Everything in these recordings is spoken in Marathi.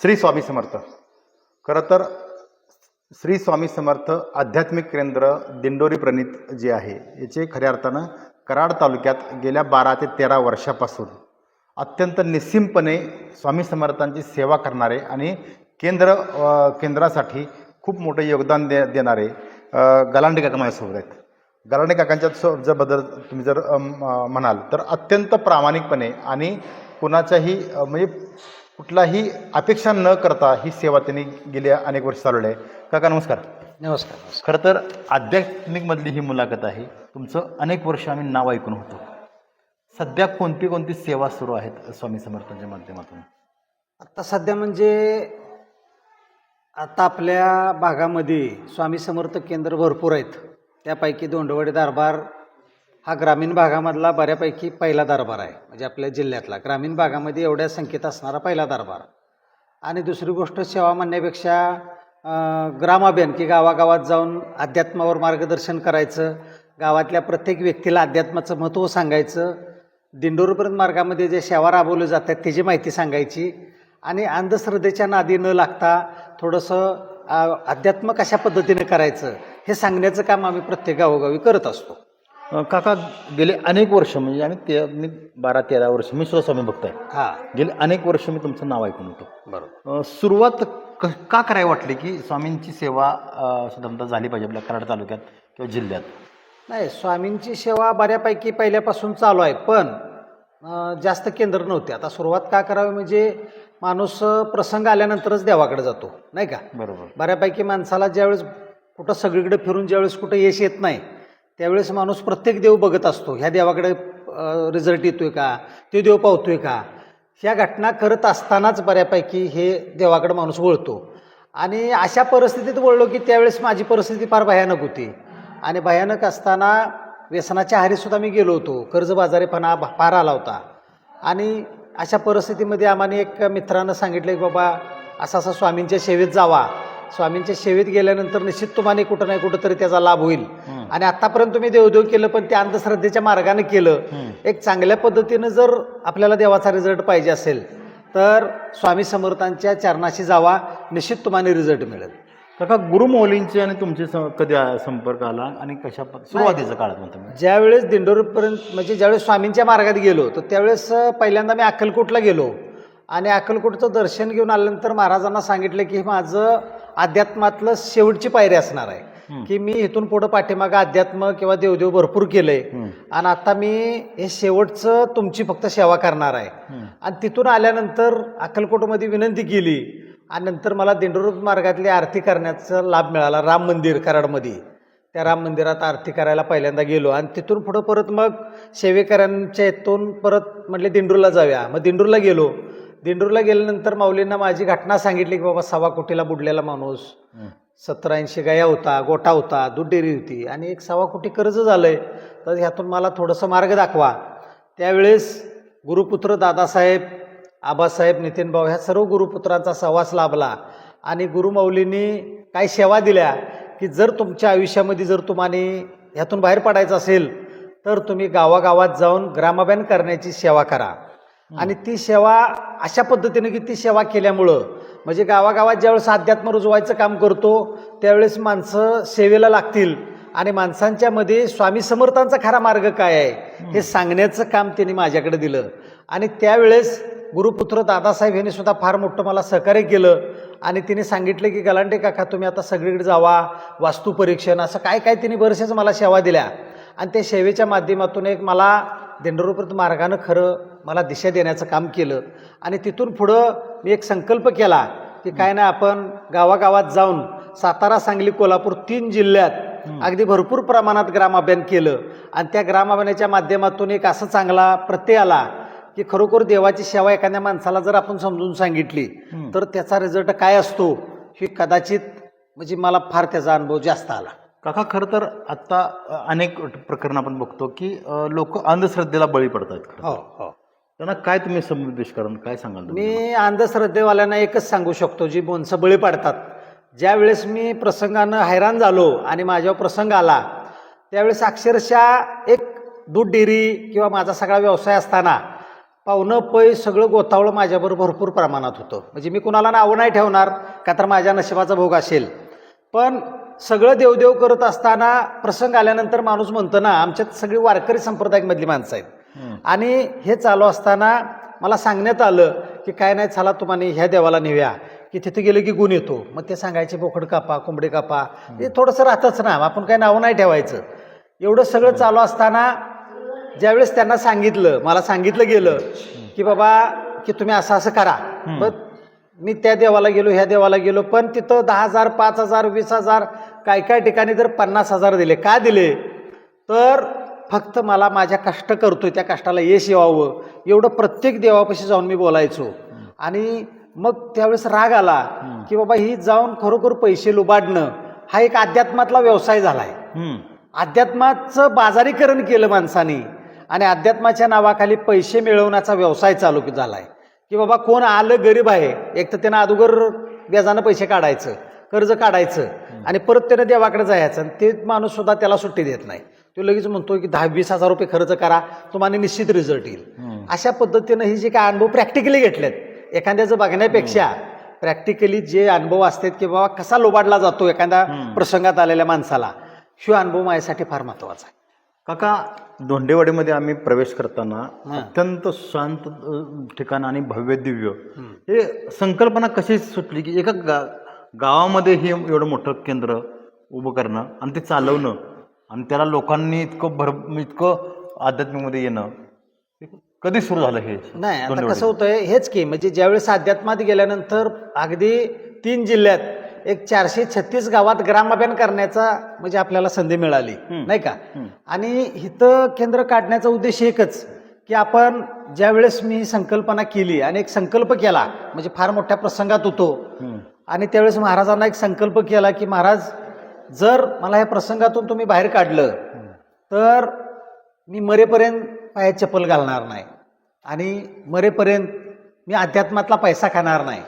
श्री स्वामी समर्थ. खरं तर श्री स्वामी समर्थ आध्यात्मिक केंद्र दिंडोरी प्रणीत जे आहे याचे खऱ्या अर्थानं कराड तालुक्यात गेल्या 12 ते 13 वर्षापासून अत्यंत निस्सीमपणे स्वामी समर्थांची सेवा करणारे आणि केंद्रासाठी खूप मोठं योगदान देणारे गलांडे काका माझ्यासोबत आहेत. गलांडे काकांच्या बद्दल तुम्ही जर म्हणाल तर अत्यंत प्रामाणिकपणे आणि कुणाच्याही म्हणजे कुठलाही अपेक्षा न करता ही सेवा त्यांनी गेल्या अनेक वर्ष चालवली आहे. काका नमस्कार. नमस्कार. खरं तर आध्यात्मिकमधली ही मुलाखत आहे. तुमचं अनेक वर्ष आम्ही नाव ऐकून होतो. सध्या कोणती सेवा सुरू आहेत स्वामी समर्थांच्या माध्यमातून? आता सध्या म्हणजे आता आपल्या भागामध्ये स्वामी समर्थ केंद्र भरपूर आहेत. त्यापैकी दोंडवडी दरबार हा ग्रामीण भागामधला बऱ्यापैकी पहिला दरबार आहे. म्हणजे आपल्या जिल्ह्यातला ग्रामीण भागामध्ये एवढ्या संख्येत असणारा पहिला दरबार. आणि दुसरी गोष्ट सेवा म्हणण्यापेक्षा ग्रामाभियान की गावागावात जाऊन अध्यात्मावर मार्गदर्शन करायचं, गावातल्या प्रत्येक व्यक्तीला अध्यात्माचं महत्त्व सांगायचं, दिंडोरीपर्यंत मार्गामध्ये जे सेवा राबवल्या जातात त्याची माहिती सांगायची आणि अंधश्रद्धेच्या नादी न लागता थोडंसं अध्यात्म कशा पद्धतीने करायचं हे सांगण्याचं काम आम्ही प्रत्येक गावोगावी करत असतो. काका गेले अनेक वर्ष म्हणजे मी 12-13 वर्ष मी सुद्धा स्वामी भक्त आहे. गेले अनेक वर्ष मी तुमचं नाव ऐकून होतो. बरोबर. सुरुवात का करायला वाटली की स्वामींची सेवा सुद्धा झाली पाहिजे आपल्या कराड तालुक्यात किंवा जिल्ह्यात? नाही, स्वामींची सेवा बऱ्यापैकी पहिल्यापासून चालू आहे, पण जास्त केंद्र नव्हते. आता सुरुवात का करावी म्हणजे माणूस प्रसंग आल्यानंतरच देवाकडे जातो, नाही का? बरोबर. बऱ्यापैकी माणसाला ज्यावेळेस कुठं सगळीकडे फिरून ज्यावेळेस कुठं यश येत नाही त्यावेळेस माणूस प्रत्येक देव बघत असतो. ह्या देवाकडे रिझल्ट येतोय का, ते देव पावतोय का, ह्या घटना करत असतानाच बऱ्यापैकी हे देवाकडे माणूस वळतो. आणि अशा परिस्थितीत वळलो की त्यावेळेस माझी परिस्थिती फार भयानक होती. आणि भयानक असताना व्यसनाच्या आहारीसुद्धा मी गेलो होतो. कर्जबाजारीपणा फार आला होता. आणि अशा परिस्थितीमध्ये आम्हाला एक मित्रानं सांगितलं की बाबा असं स्वामींच्या सेवेत जावा. स्वामींच्या सेवेत गेल्यानंतर निश्चित तुम्हाला कुठं नाही कुठं तरी त्याचा लाभ होईल. आणि आतापर्यंत तुम्ही देवदेव केलं पण ते अंधश्रद्धेच्या मार्गाने केलं. एक चांगल्या पद्धतीनं जर आपल्याला देवाचा रिझल्ट पाहिजे असेल तर स्वामी समर्थांच्या चरणाशी जावा, निश्चित तुम्हाला रिझल्ट मिळेल. काका गुरुमौलींचे आणि तुमचे कधी संपर्क आला आणि कशा सुरुवातीच्या काळात म्हणतो मी? ज्यावेळेस दिंडोरीपर्यंत म्हणजे ज्यावेळेस स्वामींच्या मार्गात गेलो तर त्यावेळेस पहिल्यांदा मी अक्कलकोटला गेलो आणि अक्कलकोटचं दर्शन घेऊन आल्यानंतर महाराजांना सांगितलं की माझं अध्यात्मातलं शेवटची पायरी असणार आहे की मी इथून पुढं पाठीमागं अध्यात्म किंवा देवदेव भरपूर केलंय आणि आता मी हे शेवटचं तुमची फक्त सेवा करणार आहे. आणि तिथून आल्यानंतर अक्कलकोटमध्ये विनंती केली आणि नंतर मला दिंडोरी मार्गातली आरती करण्याचा लाभ मिळाला. राम मंदिर कराडमध्ये, त्या राम मंदिरात आरती करायला पहिल्यांदा गेलो आणि तिथून पुढं परत मग सेवेकरांच्या इथून परत म्हटले दिंडोरीला जाऊया. मग दिंडोरीला गेलो. दिंडोरीला गेल्यानंतर माऊलींना माझी घटना सांगितली की बाबा 1.25 कोटीला बुडलेला माणूस, 70-80 गाया होता, गोठा होता, दूध डेअरी होती आणि एक 1.25 कोटी कर्ज झालंय, तर ह्यातून मला थोडंसं मार्ग दाखवा. त्यावेळेस गुरुपुत्र दादासाहेब, आबासाहेब, नितीनभाऊ ह्या सर्व गुरुपुत्रांचा सहवास लाभला आणि गुरुमाऊलींनी काही सेवा दिल्या की जर तुमच्या आयुष्यामध्ये जर तुम्हाला ह्यातून बाहेर पडायचं असेल तर तुम्ही गावागावात जाऊन ग्रामाभियान करण्याची सेवा करा. आणि ती सेवा अशा पद्धतीने की ती सेवा केल्यामुळं म्हणजे गावागावात ज्यावेळेस अध्यात्म रुजवायचं काम करतो त्यावेळेस माणसं सेवेला लागतील आणि माणसांच्या मध्ये स्वामी समर्थांचा खरा मार्ग काय आहे हे सांगण्याचं काम त्यांनी माझ्याकडे दिलं. आणि त्यावेळेस गुरुपुत्र दादासाहेब यांनी सुद्धा फार मोठं मला सहकार्य केलं आणि तिने सांगितलं की गलांडे काका तुम्ही आता सगळीकडे जावा, वास्तुपरीक्षण असं काय काय तिने बरेचसेच मला सेवा दिल्या. आणि त्या सेवेच्या माध्यमातून एक मला दिंडोरीपर्यंत मार्गानं खरं मला दिशा देण्याचं काम केलं. आणि तिथून पुढं मी एक संकल्प केला की काय नाही आपण गावागावात जाऊन सातारा, सांगली, कोल्हापूर 3 जिल्ह्यात अगदी भरपूर प्रमाणात ग्रामाभियान केलं. आणि त्या ग्रामाभियानाच्या माध्यमातून एक असं चांगला प्रत्यय आला की खरोखर देवाची सेवा एखाद्या माणसाला जर आपण समजून सांगितली तर त्याचा रिझल्ट काय असतो हे कदाचित म्हणजे मला फार त्याचा अनुभव जास्त आला. काका खरं तर आत्ता अनेक प्रकरण आपण बघतो की लोक अंधश्रद्धेला बळी पडतात. हो हो. त्यांना काय तुम्ही समुपदेश करून काय सांगाल? मी अंधश्रद्धेवाल्यांना एकच सांगू शकतो, जी माणसं बळी पडतात. ज्यावेळेस मी प्रसंगानं हैराण झालो आणि माझ्यावर प्रसंग आला त्यावेळेस अक्षरशः एक दूध डेअरी किंवा माझा सगळा व्यवसाय असताना पाहुणं पै सगळं गोतावळं माझ्याबरोबर भरपूर प्रमाणात होतं. म्हणजे मी कुणाला नावं नाही ठेवणार का तर माझ्या नशिबाचा भोग असेल, पण सगळं देवदेव करत असताना प्रसंग आल्यानंतर माणूस म्हणतो ना, आमच्यात सगळी वारकरी संप्रदायामधली माणसं आहेत. आणि हे चालू असताना मला सांगण्यात आलं की काय नाही, चला तुम्हाला ह्या देवाला नेऊया, की तिथे गेलं की गुण येतो. मग ते सांगायचे बोकड कापा, कोंबडे कापा, हे थोडंसं राहतच ना, आपण काय नावं नाही ठेवायचं. एवढं सगळं चालू असताना ज्यावेळेस त्यांना सांगितलं, मला सांगितलं गेलं की बाबा की तुम्ही असं असं करा. मग मी त्या देवाला गेलो, ह्या देवाला गेलो, पण तिथं 10,000, 5,000, 20,000, काय काय ठिकाणी तर 50,000 दिले. का दिले तर फक्त मला माझ्या कष्ट करतोय त्या कष्टाला यश यावं एवढं प्रत्येक देवापाशी जाऊन मी बोलायचो. आणि मग त्यावेळेस राग आला की बाबा ही जाऊन खरोखर पैसे लुबाडणं हा एक अध्यात्मातला व्यवसाय झालाय. अध्यात्माचं बाजारीकरण केलं माणसाने आणि अध्यात्माच्या नावाखाली पैसे मिळवण्याचा व्यवसाय चालू झालाय. की बाबा कोण आलं गरीब आहे, एक तर त्यानं अगोदर व्याजानं पैसे काढायचं, कर्ज काढायचं आणि परत त्यानं देवाकडे जायचं. आणि ते माणूस सुद्धा त्याला सुट्टी देत नाही. तो लगेच म्हणतो की 10-20,000 रुपये खर्च करा, तुम्हाला निश्चित रिझल्ट येईल. अशा पद्धतीनं ही जे काय अनुभव प्रॅक्टिकली घेतलेत, एखाद्याचं बघण्यापेक्षा प्रॅक्टिकली जे अनुभव असतात की बाबा कसा लोबाडला जातो एखाद्या प्रसंगात आलेल्या माणसाला, हा अनुभव माझ्यासाठी फार महत्वाचा आहे. काका, धोंडेवाडीमध्ये आम्ही प्रवेश करताना अत्यंत शांत ठिकाण आणि भव्य दिव्य, हे संकल्पना कशी सुटली की एका गावामध्ये हे एवढं मोठं केंद्र उभं करणं आणि ते चालवणं आणि त्याला लोकांनी इतकं आध्यात्मिकमध्ये येणं कधी सुरू झालं हे? नाही, आता कसं होतंय हेच की, म्हणजे ज्यावेळेस अध्यात्मात गेल्यानंतर अगदी 3 जिल्ह्यात एक 436 गावात ग्रामाभियान करण्याचा म्हणजे आपल्याला संधी मिळाली नाही का. आणि इथं केंद्र काढण्याचा उद्देश एकच की आपण ज्यावेळेस मी संकल्पना केली आणि एक संकल्प केला, म्हणजे फार मोठ्या प्रसंगात होतो आणि त्यावेळेस महाराजांना एक संकल्प केला की महाराज, जर मला या प्रसंगातून तुम्ही बाहेर काढलं तर मी मरेपर्यंत पायात चप्पल घालणार नाही आणि मरेपर्यंत मी अध्यात्मातला पैसा खाणार नाही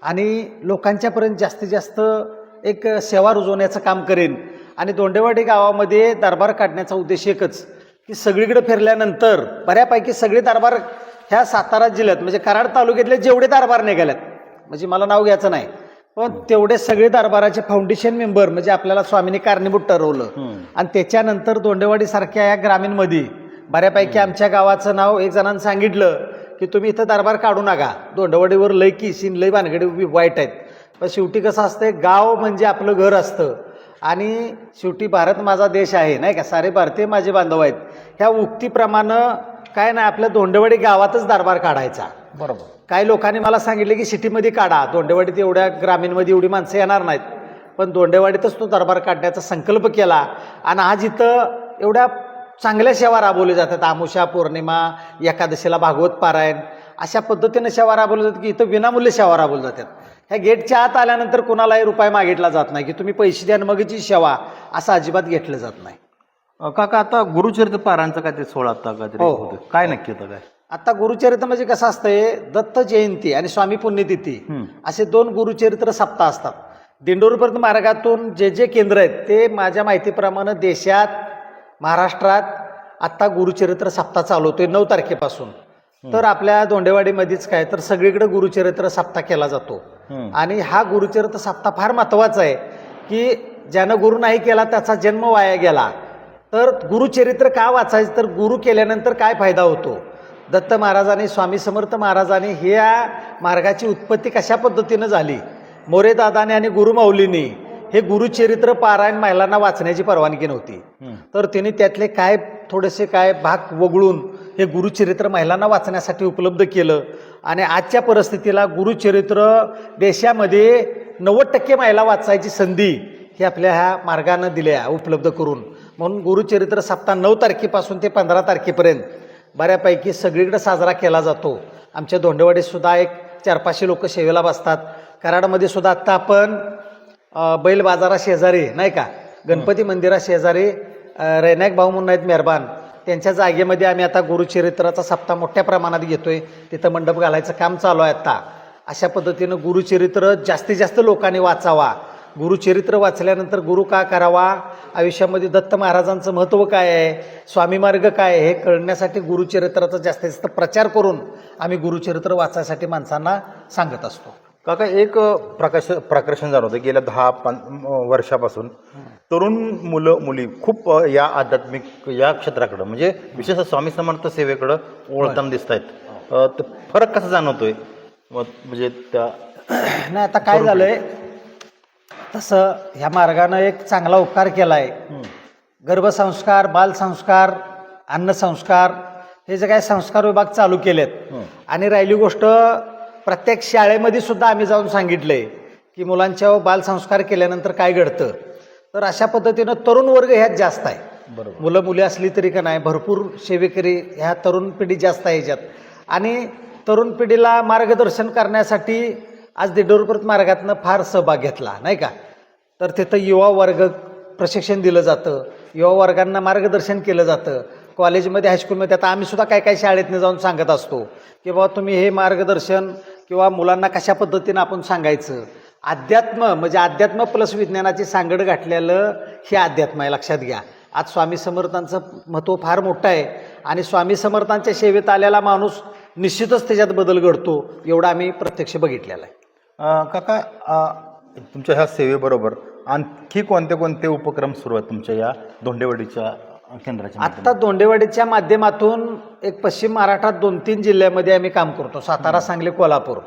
आणि लोकांच्यापर्यंत जास्तीत जास्त एक सेवा रुजवण्याचं काम करेन. आणि धोंडेवाडी गावामध्ये दरबार काढण्याचा उद्देश एकच की सगळीकडे फिरल्यानंतर बऱ्यापैकी सगळे दरबार ह्या सातारा जिल्ह्यात म्हणजे कराड तालुक्यातले जेवढे दरबार निघालेत, म्हणजे मला नाव घ्यायचं नाही, पण तेवढे सगळे दरबाराचे फाउंडेशन मेंबर म्हणजे आपल्याला स्वामींनी कारणीभूत ठरवलं. आणि त्याच्यानंतर धोंडेवाडीसारख्या या ग्रामीणमध्ये बऱ्यापैकी आमच्या गावाचं नाव एक जणांनी सांगितलं की तुम्ही इथं दरबार काढू नका, धोंडेवाडीवर लय किसीन लय भानगडी वाईट आहेत. पण शेवटी कसं असतं, गाव म्हणजे आपलं घर असतं आणि शेवटी भारत माझा देश आहे नाही का, सारे भारतीय माझे बांधव आहेत. ह्या उक्तीप्रमाणे काय नाही, आपल्या धोंडेवाडी गावातच दरबार काढायचा. बरोबर. काही लोकांनी मला सांगितले की सिटीमध्ये काढा, धोंडेवाडीत एवढ्या ग्रामीणमध्ये एवढी माणसं येणार नाहीत, पण धोंडेवाडीतच तो दरबार काढण्याचा संकल्प केला. आणि आज इथं एवढ्या चांगल्या सेवा राबवल्या जातात, आमुषा, पौर्णिमा, एकादशीला भागवत पारायण, अशा पद्धतीने सेवा राबवल्या जातात की इथं विनामूल्य सेवा राबवल्या जातात. ह्या गेटच्या आत आल्यानंतर कोणालाही रुपये मागितला जात नाही की तुम्ही पैसे द्या मगची सेवा, असं अजिबात घेतलं जात नाही. काका, आता गुरुचरित्र पारायणचं काय ते 16 काहीतरी होतं, काय नक्की होतं काय? आता गुरुचरित्र म्हणजे कसं असतंय, दत्त जयंती आणि स्वामी पुण्यतिथी असे 2 गुरुचरित्र सप्ताह असतात. दिंडोरीपर्यंत मार्गातून जे जे केंद्र आहेत ते माझ्या माहितीप्रमाणे देशात, महाराष्ट्रात आत्ता गुरुचरित्र सप्ताह चालू होतोय 9 तारखेपासून. तर आपल्या धोंडेवाडीमध्येच काय तर सगळीकडे गुरुचरित्र सप्ताह केला जातो. आणि हा गुरुचरित्र सप्ताह फार महत्त्वाचा आहे की ज्यानं गुरु नाही केला त्याचा जन्म वाया गेला. तर गुरुचरित्र का वाचायचं, तर गुरु केल्यानंतर काय फायदा होतो. दत्त महाराजांनी, स्वामी समर्थ महाराजांनी ह्या मार्गाची उत्पत्ती कशा पद्धतीनं झाली, मोरेदादाने आणि गुरुमाऊलींनी हे गुरुचरित्र पारायण महिलांना वाचण्याची परवानगी नव्हती, तर त्यांनी त्यातले काय थोडेसे काय भाग वगळून हे गुरुचरित्र महिलांना वाचण्यासाठी उपलब्ध केलं. आणि आजच्या परिस्थितीला गुरुचरित्र देशामध्ये 90% महिला वाचायची संधी ही आपल्या ह्या मार्गानं दिल्या उपलब्ध करून. म्हणून गुरुचरित्र सप्ताह 9 तारखेपासून ते 15 तारखेपर्यंत बऱ्यापैकी सगळीकडे साजरा केला जातो. आमच्या धोंडेवाडीत सुद्धा एक 400-500 लोक सेवेला बसतात. कराडमध्ये सुद्धा आत्ता आपण बैल बाजारा शेजारी नाही का, गणपती मंदिरा शेजारी रैनायक भाऊ म्हणून आहेत मेहरबान, त्यांच्या जागेमध्ये आम्ही आता गुरुचरित्राचा सप्ताह मोठ्या प्रमाणात घेतोय. तिथं मंडप घालायचं काम चालू आहे आता. अशा पद्धतीनं गुरुचरित्र जास्तीत जास्त लोकांनी वाचावा गुरुचरित्र वाचल्यानंतर गुरु का करावा, आयुष्यामध्ये दत्त महाराजांचं महत्त्व काय आहे, स्वामी मार्ग काय आहे, हे कळण्यासाठी गुरुचरित्राचा जास्तीत जास्त प्रचार करून आम्ही गुरुचरित्र वाचायसाठी माणसांना सांगत असतो. काका एक प्रकर्षण झालं होतं गेल्या 10 वर्षापासून तरुण मुलं मुली खूप या आध्यात्मिक या क्षेत्राकडं म्हणजे विशेषतः स्वामी समर्थ सेवेकडं वळताना दिसत आहेत. फरक कसा जाणवतोय म्हणजे त्या नाही आता काय झालंय, तसं ह्या मार्गानं एक चांगला उपकार केला आहे. गर्भसंस्कार, बालसंस्कार, अन्नसंस्कार हे जे काही संस्कार विभाग चालू केलेत आणि राहिली गोष्ट प्रत्येक शाळेमध्ये सुद्धा आम्ही जाऊन सांगितलंय की मुलांच्या बालसंस्कार केल्यानंतर काय घडतं. तर अशा पद्धतीनं तरुण वर्ग ह्यात जास्त आहे. बरोबर, मुलं मुली असली तरी का नाही, भरपूर सेवेकरी ह्या तरुण पिढी जास्त आहे ह्याच्यात. आणि तरुण पिढीला मार्गदर्शन करण्यासाठी आज दिडोरपर्यंत मार्गातनं फार सहभाग घेतला नाही का. तर तिथं युवा वर्ग प्रशिक्षण दिलं जातं, युवा वर्गांना मार्गदर्शन केलं जातं. कॉलेजमध्ये हायस्कूलमध्ये आता आम्ही सुद्धा काय काय शाळेतनं जाऊन सांगत असतो की बाबा तुम्ही हे मार्गदर्शन किंवा मुलांना कशा पद्धतीनं आपण सांगायचं. अध्यात्म म्हणजे अध्यात्म प्लस विज्ञानाची सांगड गाठलेलं हे अध्यात्म आहे, लक्षात घ्या. आज स्वामी समर्थांचं महत्त्व फार मोठं आहे आणि स्वामी समर्थांच्या सेवेत आलेला माणूस निश्चितच त्याच्यात बदल घडतो, एवढं आम्ही प्रत्यक्ष बघितलेलं आहे. काका तुमच्या ह्या सेवेबरोबर आणखी कोणते कोणते उपक्रम सुरू आहेत तुमच्या या धोंडेवाडीच्या केंद्राच्या आत्ता धोंडेवाडीच्या माध्यमातून एक पश्चिम महाराष्ट्रात 2-3 जिल्ह्यामध्ये आम्ही काम करतो, सातारा, सांगली, कोल्हापूर.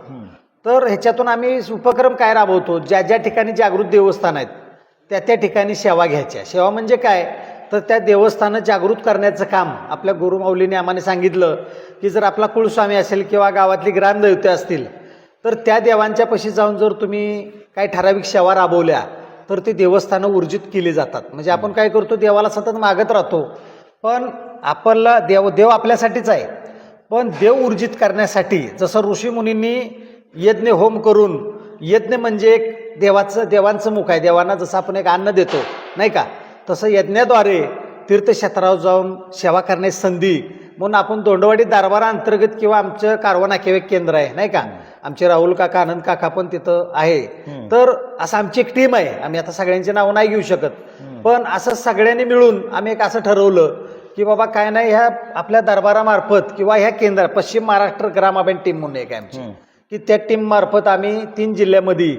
तर ह्याच्यातून आम्ही उपक्रम काय राबवतो, ज्या ज्या ठिकाणी जागृत देवस्थान आहेत त्या त्या ठिकाणी सेवा घ्यायच्या. सेवा म्हणजे काय, तर त्या देवस्थानं जागृत करण्याचं काम आपल्या गुरुमाऊलीने आम्हाला सांगितलं की जर आपला कुलस्वामी असेल किंवा गावातली ग्रामदैवते असतील तर त्या देवांच्या पाशी जाऊन जर तुम्ही काही ठराविक सेवा राबवल्या तर ती देवस्थानं ऊर्जित केली जातात. म्हणजे आपण काय करतो, देवाला सतत मागत राहतो, पण आपल्याला देव आपल्यासाठीच आहे, पण देव ऊर्जित करण्यासाठी जसं ऋषीमुनींनी यज्ञ होम करून, यज्ञ म्हणजे एक देवांचं मुख आहे, देवांना जसं आपण एक अन्न देतो नाही का, तसं यज्ञाद्वारे तीर्थक्षेत्रावर जाऊन सेवा करण्याची संधी म्हणून आपण धोंडेवाडी दरबाराअंतर्गत किंवा आमचं कारवा नाकेवाईक केंद्र आहे नाही का, आमचे राहुल काका, आनंद काका पण तिथं आहे. तर असं आमची एक टीम आहे, आम्ही आता सगळ्यांची नावं नाही घेऊ शकत, पण असं सगळ्यांनी मिळून आम्ही एक असं ठरवलं की बाबा काय नाही, ह्या आपल्या दरबारामार्फत किंवा ह्या केंद्र पश्चिम महाराष्ट्र ग्राम अभियान टीम म्हणून एक आहे आमची, की त्या टीम मार्फत आम्ही 3 जिल्ह्यामध्ये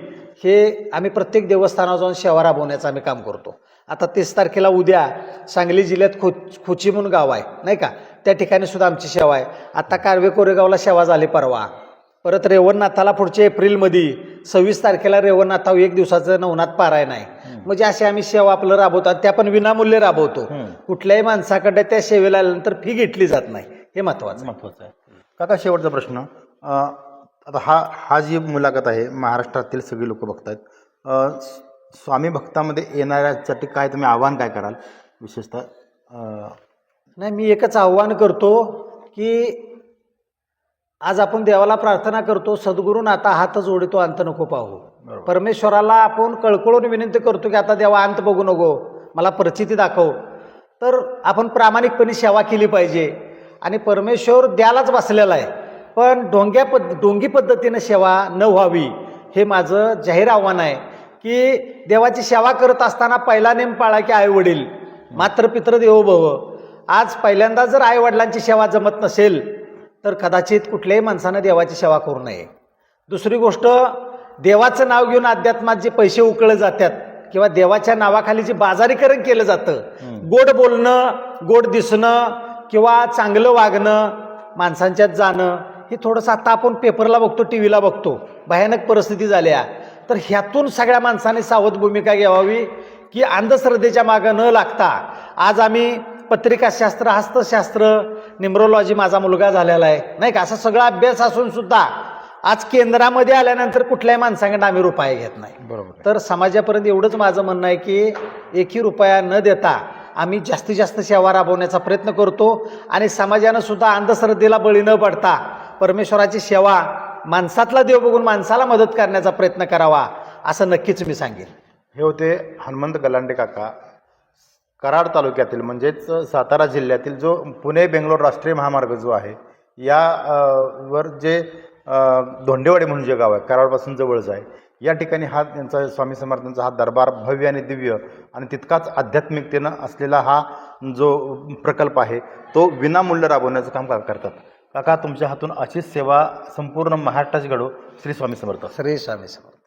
हे आम्ही प्रत्येक देवस्थानावर जाऊन सेवा राबवण्याचं आम्ही काम करतो. आता 30 तारखेला उद्या सांगली जिल्ह्यात खोची म्हणून गाव आहे नाही का, त्या ठिकाणी सुद्धा आमची सेवा आहे. आता कारवे कोरेगावला सेवा झाली परवा, परत रेवणनाथाला पुढच्या एप्रिलमध्ये 26 तारखेला रेवणनाथावर 1 दिवसाचं नवनाथ पारायण आहे. म्हणजे अशी आम्ही सेवा आपलं राबवतात, त्या पण विनामूल्य राबवतो. कुठल्याही माणसाकडे त्या सेवेला आल्यानंतर फी घेतली जात नाही, हे महत्त्वाचं आहे. काका शेवटचा प्रश्न, आता हा जी मुलाखत आहे महाराष्ट्रातील सगळी लोक बघतात, स्वामी भक्तामध्ये येणाऱ्यासाठी काय तुम्ही आव्हान काय कराल विशेषतः? नाही, मी एकच आव्हान करतो की आज आपण देवाला प्रार्थना करतो, सद्गुरू आता हात जोडितो अंत नको पाहू. परमेश्वराला आपण कळकळून विनंती करतो की आता देवा अंत बघू नको, मला परिस्थिती दाखव. तर आपण प्रामाणिकपणे सेवा केली पाहिजे आणि परमेश्वर द्यायलाच बसलेला आहे, पण ढोंगी पद्धतीनं सेवा न व्हावी हे माझं जाहीर आव्हान आहे. की देवाची सेवा करत असताना पहिला नेम पाळा की आई वडील मात्र पित्र देवो भव. आज पहिल्यांदा जर आई वडिलांची सेवा जमत नसेल तर कदाचित कुठल्याही माणसानं देवाची सेवा करू नये. दुसरी गोष्ट, देवाचं नाव घेऊन अध्यात्मात जे पैसे उकळले जातात किंवा देवाच्या नावाखाली जे बाजारीकरण केलं जातं, गोड बोलणं, गोड दिसणं किंवा चांगलं वागणं, माणसांच्यात जाणं, हे थोडंसं आता आपण पेपरला बघतो, टी व्हीला बघतो, भयानक परिस्थिती झाल्या. तर ह्यातून सगळ्या माणसाने सावध भूमिका घ्यावी की अंधश्रद्धेच्या मागं न लागता आज आम्ही पत्रिकाशास्त्र, हस्तशास्त्र, न्यूमरोलॉजी माझा मुलगा झालेला आहे नाही का, असा सगळा अभ्यास असून सुद्धा आज केंद्रामध्ये आल्यानंतर कुठल्याही माणसाकडे आम्ही रुपये घेत नाही. बरोबर. तर समाजापर्यंत एवढंच माझं म्हणणं आहे की 1ही रुपया न देता आम्ही जास्तीत जास्त सेवा राबवण्याचा प्रयत्न करतो आणि समाजानं सुद्धा अंधश्रद्धेला बळी न पडता परमेश्वराची सेवा, माणसातला देव बघून माणसाला मदत करण्याचा प्रयत्न करावा असं नक्कीच मी सांगेन. हे होते हनुमंत गलांडे काका, कराड तालुक्यातील म्हणजेच सातारा जिल्ह्यातील जो पुणे बेंगलोर राष्ट्रीय महामार्ग जो आहे या वर जे धोंडेवाडी म्हणून जे गाव आहे कराडपासून जवळच आहे, या ठिकाणी हा त्यांचा स्वामी समर्थांचा हा दरबार भव्य आणि दिव्य आणि तितकाच आध्यात्मिकतेनं असलेला हा जो प्रकल्प आहे तो विनामूल्य राबवण्याचं काम करतात. काका, तुमच्या हातून अशीच सेवा संपूर्ण महाराष्ट्राची घडो. श्री स्वामी समर्थ. श्री स्वामी समर्थ.